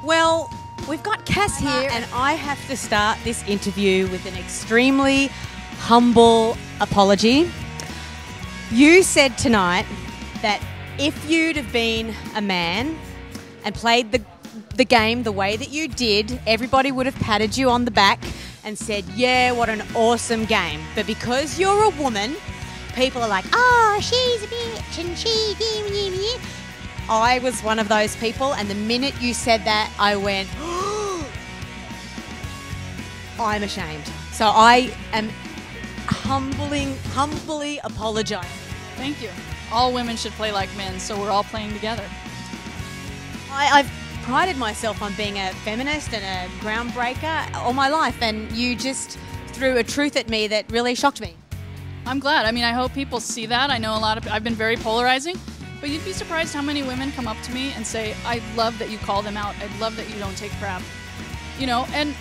Well, we've got Kass here, and I have to start this interview with an extremely humble apology. You said tonight that if you'd have been a man and played the game the way that you did, everybody would have patted you on the back and said, yeah, what an awesome game. But because you're a woman, people are like, oh, she's a bitch and she... I was one of those people, and the minute you said that, I went, oh, I'm ashamed. So I am humbly apologizing. Thank you. All women should play like men, so we're all playing together. I've prided myself on being a feminist and a groundbreaker all my life, and you just threw a truth at me that really shocked me. I'm glad. I mean, I hope people see that. I know I've been very polarizing, but you'd be surprised how many women come up to me and say, I love that you call them out. I love that you don't take crap. You know, and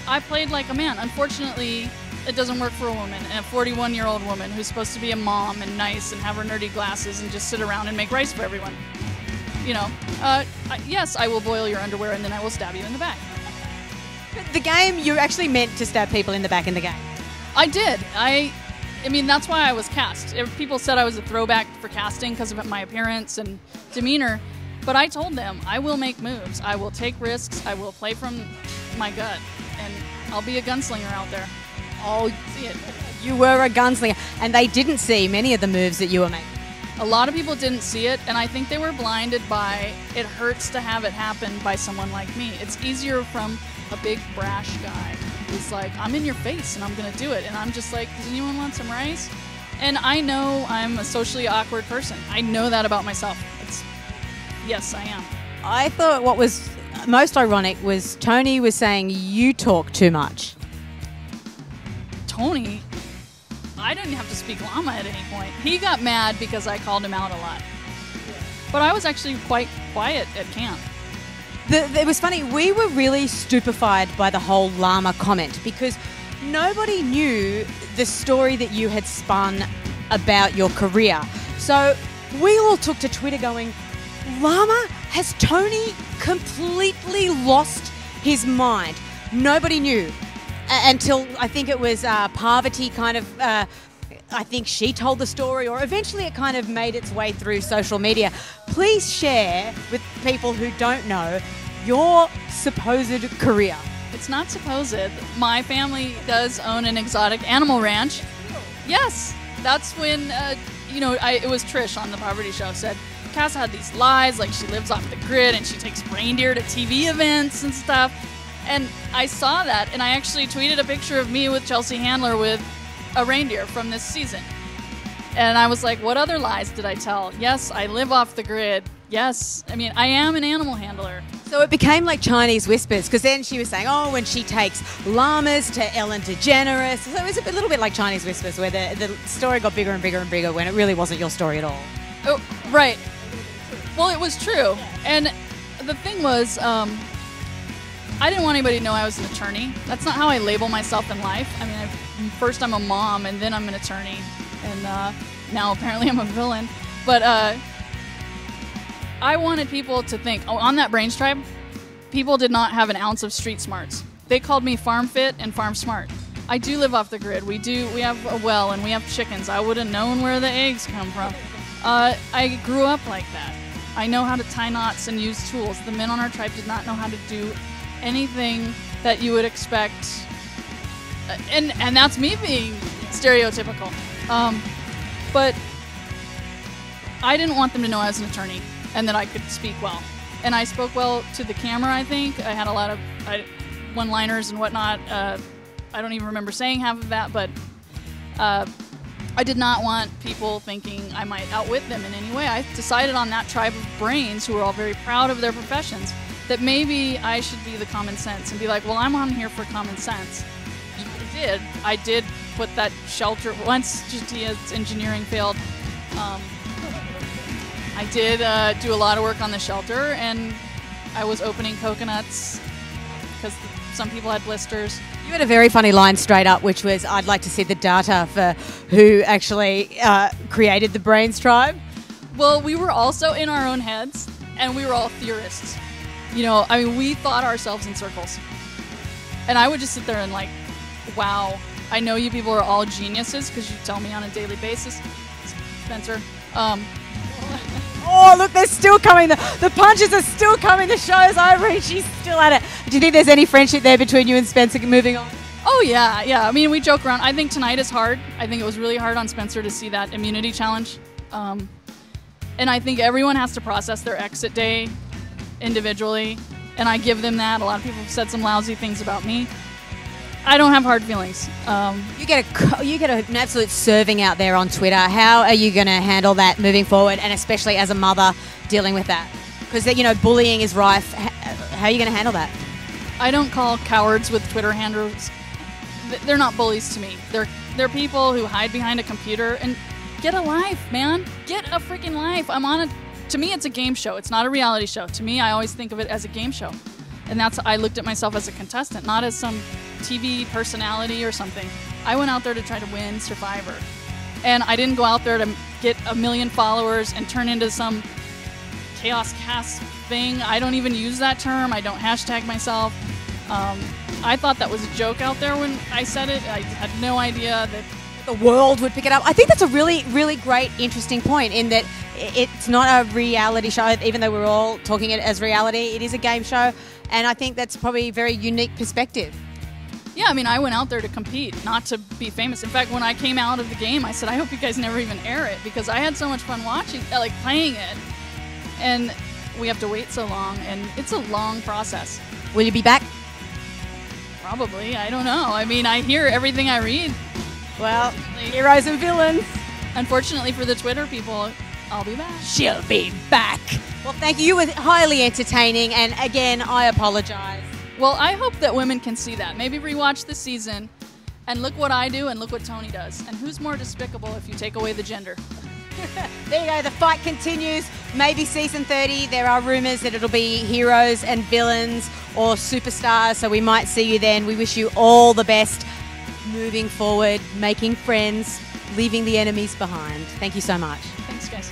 I played like a man. Unfortunately, it doesn't work for a woman, and a 41-year-old woman who's supposed to be a mom and nice and have her nerdy glasses and just sit around and make rice for everyone. You know, yes, I will boil your underwear and then I will stab you in the back. But the game, you actually meant to stab people in the back in the game. I did. I mean, that's why I was cast. People said I was a throwback for casting because of my appearance and demeanor, but I told them I will make moves. I will take risks. I will play from my gut, and I'll be a gunslinger out there. Oh, you were a gunslinger, and they didn't see many of the moves that you were making. A lot of people didn't see it, and I think they were blinded by it hurts to have it happen by someone like me. It's easier from a big brash guy who's like, I'm in your face and I'm going to do it. And I'm just like, does anyone want some rice? And I know I'm a socially awkward person. I know that about myself. Yes, I am. I thought what was most ironic was Tony was saying you talk too much. Tony? I didn't have to speak llama at any point. He got mad because I called him out a lot. But I was actually quite quiet at camp. It was funny, we were really stupefied by the whole llama comment because nobody knew the story that you had spun about your career. So we all took to Twitter going, llama, has Tony completely lost his mind? Nobody knew. Until I think it was Parvati kind of, I think she told the story, or eventually it kind of made its way through social media. Please share with people who don't know your supposed career. It's not supposed. My family does own an exotic animal ranch. Yes, that's when, it was Trish on the Poverty Show said, Kass had these lies, like she lives off the grid and she takes reindeer to TV events and stuff. And I saw that, and I actually tweeted a picture of me with Chelsea Handler with a reindeer from this season. And I was like, what other lies did I tell? Yes, I live off the grid. Yes, I mean, I am an animal handler. So it became like Chinese whispers, because then she was saying, oh, when she takes llamas to Ellen DeGeneres. So it was a little bit like Chinese whispers, where the story got bigger and bigger and bigger when it really wasn't your story at all. Oh, right. Well, it was true. And the thing was, I didn't want anybody to know I was an attorney. That's not how I label myself in life. I mean, first I'm a mom, and then I'm an attorney, and now apparently I'm a villain. But I wanted people to think, on that Brains Tribe, people did not have an ounce of street smarts. They called me farm fit and farm smart. I do live off the grid. We have a well, and we have chickens. I would have known where the eggs come from. I grew up like that. I know how to tie knots and use tools. The men on our tribe did not know how to do anything that you would expect, and that's me being stereotypical. But I didn't want them to know I was an attorney and that I could speak well. And I spoke well to the camera, I think. I had a lot of one-liners and whatnot. I don't even remember saying half of that, but I did not want people thinking I might outwit them in any way. I decided on that tribe of brains who were all very proud of their professions that maybe I should be the common sense and be like, well, I'm on here for common sense. I did put that shelter, once Jatia's engineering failed, I did do a lot of work on the shelter, and I was opening coconuts because some people had blisters. You had a very funny line straight up, which was, I'd like to see the data for who actually created the Brains Tribe. Well, we were also in our own heads, and we were all theorists. You know, I mean, we thought ourselves in circles. And I would just sit there and like, wow, I know you people are all geniuses because you tell me on a daily basis. Spencer. Oh, look, they're still coming. The punches are still coming. The show's over and she's still at it. Do you think there's any friendship there between you and Spencer moving on? Oh, yeah, yeah. I mean, we joke around. I think tonight is hard. I think it was really hard on Spencer to see that immunity challenge. And I think everyone has to process their exit day individually. And I give them that. A lot of people have said some lousy things about me. I don't have hard feelings. You get an absolute serving out there on Twitter. How are you going to handle that moving forward, and especially as a mother dealing with that? Because, you know, bullying is rife. How are you going to handle that? I don't call cowards with Twitter handles. They're not bullies to me. They're people who hide behind a computer and get a life, man. Get a freaking life. To me, it's a game show. It's not a reality show. To me, I always think of it as a game show. And I looked at myself as a contestant, not as some TV personality or something. I went out there to try to win Survivor. And I didn't go out there to get 1 million followers and turn into some chaos cast thing. I don't even use that term. I don't hashtag myself. I thought that was a joke out there when I said it. I had no idea that the world would pick it up. I think that's a really, really great, interesting point in that it's not a reality show, even though we're all talking it as reality. It is a game show, and I think that's probably a very unique perspective. Yeah, I mean, I went out there to compete, not to be famous. In fact, when I came out of the game, I said, I hope you guys never even air it, because I had so much fun watching, like playing it. And we have to wait so long, and it's a long process. Will you be back? Probably. I don't know. I mean, I hear everything I read. Well, heroes and villains. Unfortunately for the Twitter people, I'll be back. She'll be back. Well, thank you. You were highly entertaining, and again, I apologize. Well, I hope that women can see that. Maybe rewatch the season and look what I do and look what Tony does. And who's more despicable if you take away the gender? There you go. The fight continues. Maybe season 30. There are rumors that it'll be heroes and villains or superstars. So we might see you then. We wish you all the best moving forward, making friends, leaving the enemies behind. Thank you so much. Thanks, guys.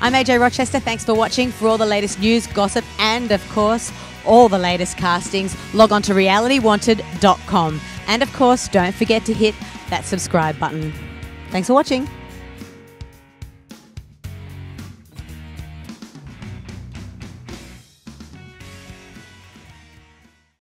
I'm Ajay Rochester. Thanks for watching. For all the latest news, gossip, and of course, all the latest castings, log on to realitywanted.com. And of course, don't forget to hit that subscribe button. Thanks for watching.